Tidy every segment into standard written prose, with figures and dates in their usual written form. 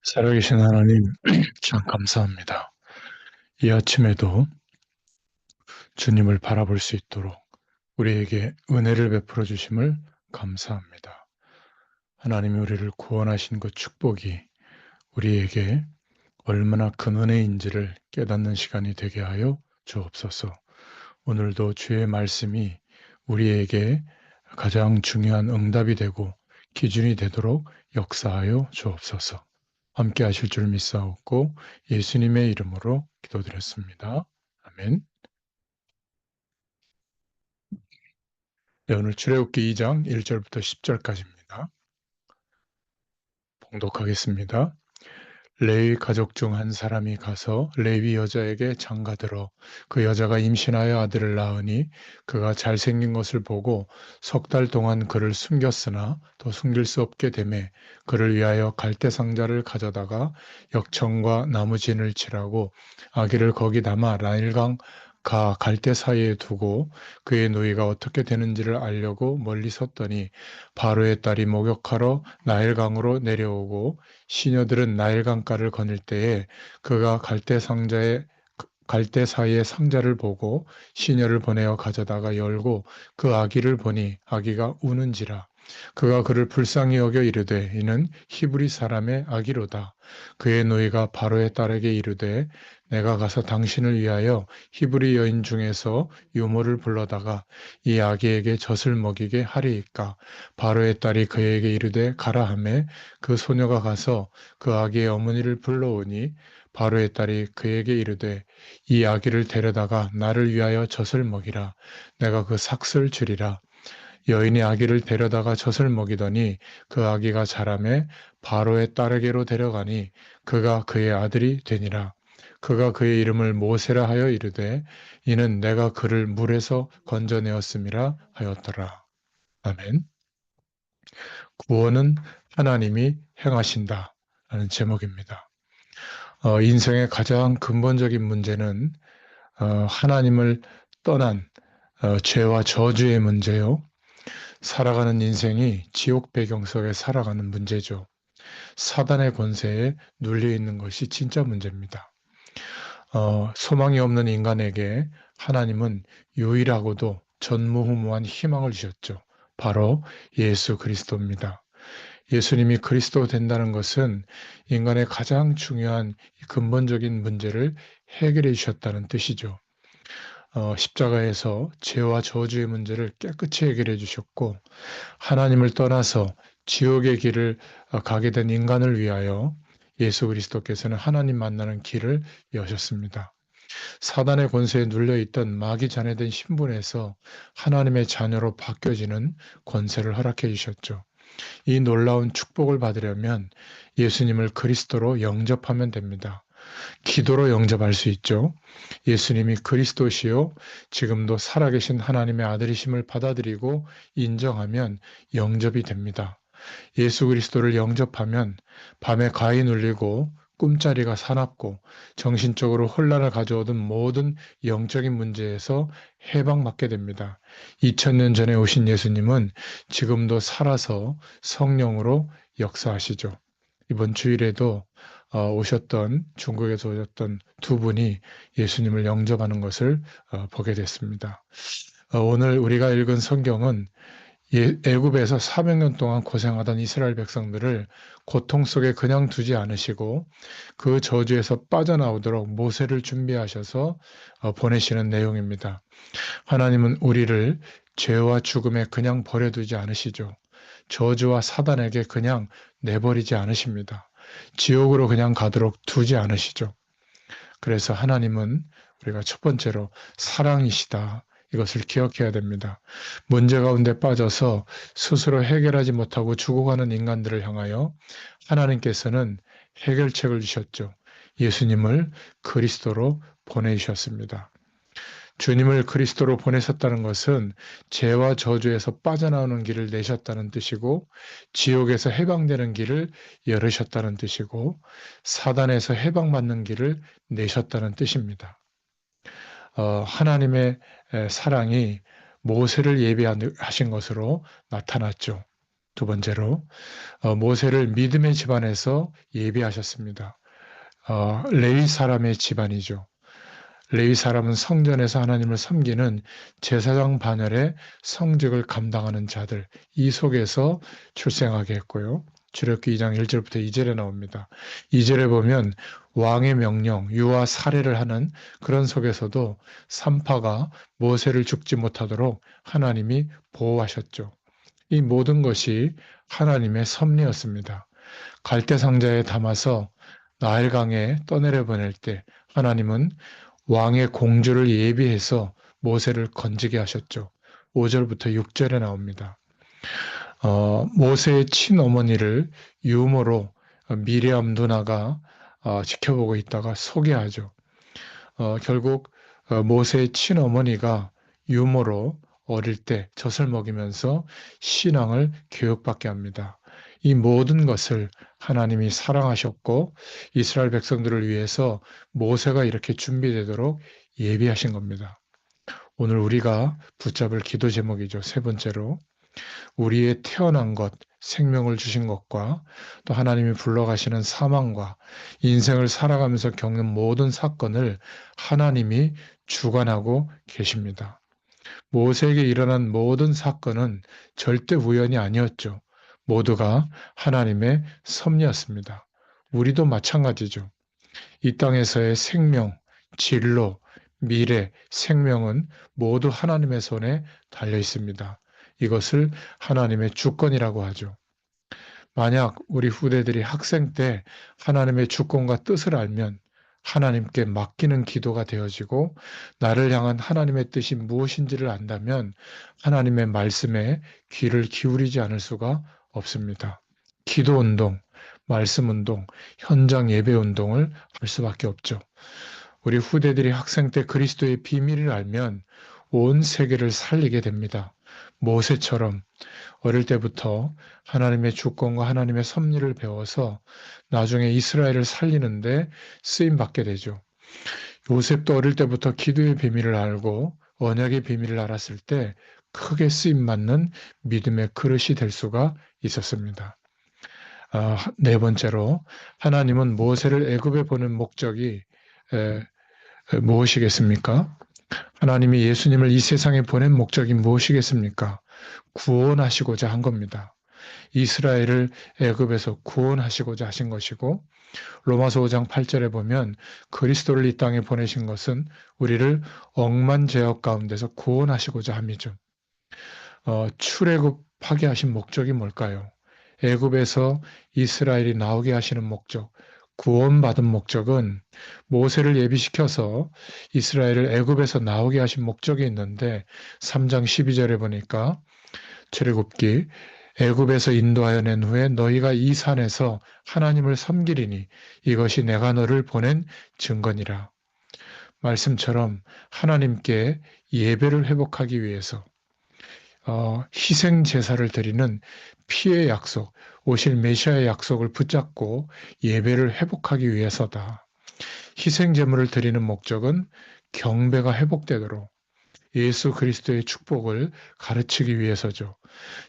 살아계신 하나님, 참 감사합니다. 이 아침에도 주님을 바라볼 수 있도록 우리에게 은혜를 베풀어 주심을 감사합니다. 하나님이 우리를 구원하신 그 축복이 우리에게 얼마나 큰 은혜인지를 깨닫는 시간이 되게 하여 주옵소서. 오늘도 주의 말씀이 우리에게 가장 중요한 응답이 되고 기준이 되도록 역사하여 주옵소서. 함께 하실 줄 믿사옵고 예수님의 이름으로 기도드렸습니다. 아멘. 네, 오늘 출애굽기 2장 1절부터 10절까지입니다. 봉독하겠습니다. 레위 가족 중 한 사람이 가서 레위 여자에게 장가들어 그 여자가 임신하여 아들을 낳으니 그가 잘생긴 것을 보고 석 달 동안 그를 숨겼으나 더 숨길 수 없게 되매 그를 위하여 갈대 상자를 가져다가 역청과 나무진을 칠하고 아기를 거기 담아 나일강 가 갈대 사이에 두고 그의 누이가 어떻게 되는지를 알려고 멀리 섰더니 바로의 딸이 목욕하러 나일강으로 내려오고 시녀들은 나일강가를 거닐 때에 그가 갈대 사이에 상자를 보고 시녀를 보내어 가져다가 열고 그 아기를 보니 아기가 우는지라. 그가 그를 불쌍히 여겨 이르되 이는 히브리 사람의 아기로다. 그의 노이가 바로의 딸에게 이르되 내가 가서 당신을 위하여 히브리 여인 중에서 유모를 불러다가 이 아기에게 젖을 먹이게 하리이까. 바로의 딸이 그에게 이르되 가라 하매 그 소녀가 가서 그 아기의 어머니를 불러오니 바로의 딸이 그에게 이르되 이 아기를 데려다가 나를 위하여 젖을 먹이라. 내가 그 삭슬 주리라. 여인이 아기를 데려다가 젖을 먹이더니 그 아기가 자라매 바로의 딸에게로 데려가니 그가 그의 아들이 되니라. 그가 그의 이름을 모세라 하여 이르되 이는 내가 그를 물에서 건져내었음이라 하였더라. 아멘. 구원은 하나님이 행하신다 라는 제목입니다. 인생의 가장 근본적인 문제는 하나님을 떠난 죄와 저주의 문제요. 살아가는 인생이 지옥 배경 속에 살아가는 문제죠. 사단의 권세에 눌려 있는 것이 진짜 문제입니다. 소망이 없는 인간에게 하나님은 유일하고도 전무후무한 희망을 주셨죠. 바로 예수 그리스도입니다. 예수님이 그리스도 된다는 것은 인간의 가장 중요한 근본적인 문제를 해결해 주셨다는 뜻이죠. 십자가에서 죄와 저주의 문제를 깨끗이 해결해 주셨고 하나님을 떠나서 지옥의 길을 가게 된 인간을 위하여 예수 그리스도께서는 하나님 만나는 길을 여셨습니다. 사단의 권세에 눌려있던 마귀 자녀된 신분에서 하나님의 자녀로 바뀌어지는 권세를 허락해 주셨죠. 이 놀라운 축복을 받으려면 예수님을 그리스도로 영접하면 됩니다. 기도로 영접할 수 있죠. 예수님이 그리스도시요 지금도 살아계신 하나님의 아들이심을 받아들이고 인정하면 영접이 됩니다. 예수 그리스도를 영접하면 밤에 가히 눌리고 꿈자리가 사납고 정신적으로 혼란을 가져오던 모든 영적인 문제에서 해방받게 됩니다. 2000년 전에 오신 예수님은 지금도 살아서 성령으로 역사하시죠. 이번 주일에도 오셨던 중국에서 오셨던 두 분이 예수님을 영접하는 것을 보게 됐습니다. 오늘 우리가 읽은 성경은 애굽에서 400년 동안 고생하던 이스라엘 백성들을 고통 속에 그냥 두지 않으시고 그 저주에서 빠져나오도록 모세를 준비하셔서 보내시는 내용입니다. 하나님은 우리를 죄와 죽음에 그냥 버려두지 않으시죠. 저주와 사단에게 그냥 내버리지 않으십니다. 지옥으로 그냥 가도록 두지 않으시죠. 그래서 하나님은 우리가 첫 번째로 사랑이시다. 이것을 기억해야 됩니다. 문제 가운데 빠져서 스스로 해결하지 못하고 죽어가는 인간들을 향하여 하나님께서는 해결책을 주셨죠. 예수님을 그리스도로 보내주셨습니다. 주님을 그리스도로 보내셨다는 것은 죄와 저주에서 빠져나오는 길을 내셨다는 뜻이고 지옥에서 해방되는 길을 열으셨다는 뜻이고 사단에서 해방받는 길을 내셨다는 뜻입니다. 하나님의 사랑이 모세를 예비하신 것으로 나타났죠. 두 번째로 모세를 믿음의 집안에서 예비하셨습니다. 레위 사람의 집안이죠. 레위 사람은 성전에서 하나님을 섬기는 제사장 반열의 성직을 감당하는 자들, 이 속에서 출생하게 했고요. 출애굽기 2장 1절부터 2절에 나옵니다. 2절에 보면 왕의 명령, 유아 살해를 하는 그런 속에서도 산파가 모세를 죽지 못하도록 하나님이 보호하셨죠. 이 모든 것이 하나님의 섭리였습니다. 갈대 상자에 담아서 나일강에 떠내려 보낼 때 하나님은 왕의 공주를 예비해서 모세를 건지게 하셨죠. 5절부터 6절에 나옵니다. 모세의 친어머니를 유모로 미리암 누나가 지켜보고 있다가 소개하죠. 결국 모세의 친어머니가 유모로 어릴 때 젖을 먹이면서 신앙을 교육받게 합니다. 이 모든 것을 하나님이 사랑하셨고 이스라엘 백성들을 위해서 모세가 이렇게 준비되도록 예비하신 겁니다. 오늘 우리가 붙잡을 기도 제목이죠. 세 번째로 우리의 태어난 것, 생명을 주신 것과 또 하나님이 불러가시는 사망과 인생을 살아가면서 겪는 모든 사건을 하나님이 주관하고 계십니다. 모세에게 일어난 모든 사건은 절대 우연이 아니었죠. 모두가 하나님의 섭리였습니다. 우리도 마찬가지죠. 이 땅에서의 생명, 진로, 미래, 생명은 모두 하나님의 손에 달려 있습니다. 이것을 하나님의 주권이라고 하죠. 만약 우리 후대들이 학생 때 하나님의 주권과 뜻을 알면 하나님께 맡기는 기도가 되어지고 나를 향한 하나님의 뜻이 무엇인지를 안다면 하나님의 말씀에 귀를 기울이지 않을 수가 없습니다. 기도 운동, 말씀 운동, 현장 예배 운동을 할 수밖에 없죠. 우리 후대들이 학생 때 그리스도의 비밀을 알면 온 세계를 살리게 됩니다. 모세처럼 어릴 때부터 하나님의 주권과 하나님의 섭리를 배워서 나중에 이스라엘을 살리는데 쓰임 받게 되죠. 요셉도 어릴 때부터 기도의 비밀을 알고 언약의 비밀을 알았을 때 크게 쓰임 받는 믿음의 그릇이 될 수가 있었습니다. 네 번째로 하나님은 모세를 애굽에 보낸 목적이 무엇이겠습니까? 하나님이 예수님을 이 세상에 보낸 목적이 무엇이겠습니까? 구원하시고자 한 겁니다. 이스라엘을 애굽에서 구원하시고자 하신 것이고 로마서 5장 8절에 보면 그리스도를 이 땅에 보내신 것은 우리를 억만 죄악 가운데서 구원하시고자 함이죠. 출애굽하게 하신 목적이 뭘까요? 애굽에서 이스라엘이 나오게 하시는 목적, 구원받은 목적은 모세를 예비시켜서 이스라엘을 애굽에서 나오게 하신 목적이 있는데 3장 12절에 보니까 출애굽기 애굽에서 인도하여 낸 후에 너희가 이 산에서 하나님을 섬기리니 이것이 내가 너를 보낸 증거니라. 말씀처럼 하나님께 예배를 회복하기 위해서 희생 제사를 드리는 피의 약속, 오실 메시아의 약속을 붙잡고 예배를 회복하기 위해서다. 희생 제물을 드리는 목적은 경배가 회복되도록 예수 그리스도의 축복을 가르치기 위해서죠.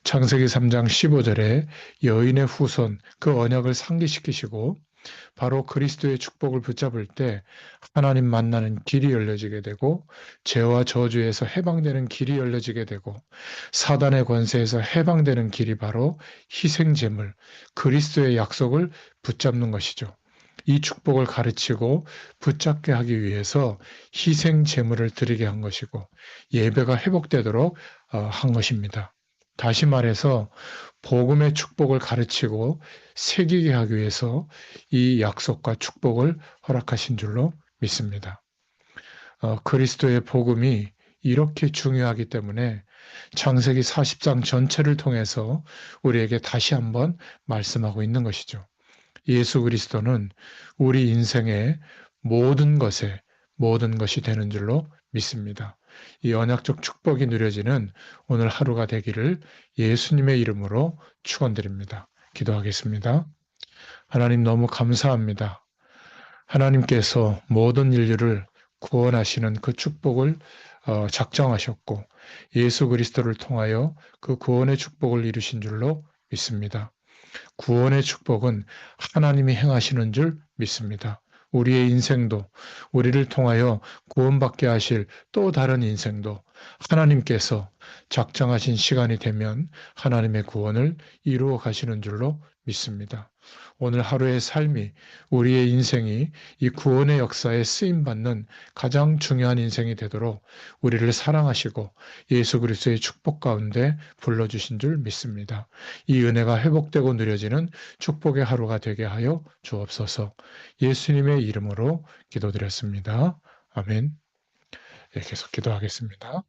창세기 3장 15절에 여인의 후손 그 언약을 상기시키시고 바로 그리스도의 축복을 붙잡을 때 하나님 만나는 길이 열려지게 되고 죄와 저주에서 해방되는 길이 열려지게 되고 사단의 권세에서 해방되는 길이 바로 희생제물, 그리스도의 약속을 붙잡는 것이죠. 이 축복을 가르치고 붙잡게 하기 위해서 희생제물을 드리게 한 것이고 예배가 회복되도록 한 것입니다. 다시 말해서 복음의 축복을 가르치고 새기게 하기 위해서 이 약속과 축복을 허락하신 줄로 믿습니다. 그리스도의 복음이 이렇게 중요하기 때문에 창세기 40장 전체를 통해서 우리에게 다시 한번 말씀하고 있는 것이죠. 예수 그리스도는 우리 인생의 모든 것에 모든 것이 되는 줄로 믿습니다. 이 언약적 축복이 누려지는 오늘 하루가 되기를 예수님의 이름으로 축원드립니다. 기도하겠습니다. 하나님 너무 감사합니다. 하나님께서 모든 인류를 구원하시는 그 축복을 작정하셨고 예수 그리스도를 통하여 그 구원의 축복을 이루신 줄로 믿습니다. 구원의 축복은 하나님이 행하시는 줄 믿습니다. 우리의 인생도 우리를 통하여 구원받게 하실 또 다른 인생도 하나님께서 작정하신 시간이 되면 하나님의 구원을 이루어 가시는 줄로 믿습니다. 오늘 하루의 삶이 우리의 인생이 이 구원의 역사에 쓰임받는 가장 중요한 인생이 되도록 우리를 사랑하시고 예수 그리스도의 축복 가운데 불러주신 줄 믿습니다. 이 은혜가 회복되고 누려지는 축복의 하루가 되게 하여 주옵소서. 예수님의 이름으로 기도드렸습니다. 아멘. 예, 계속 기도하겠습니다.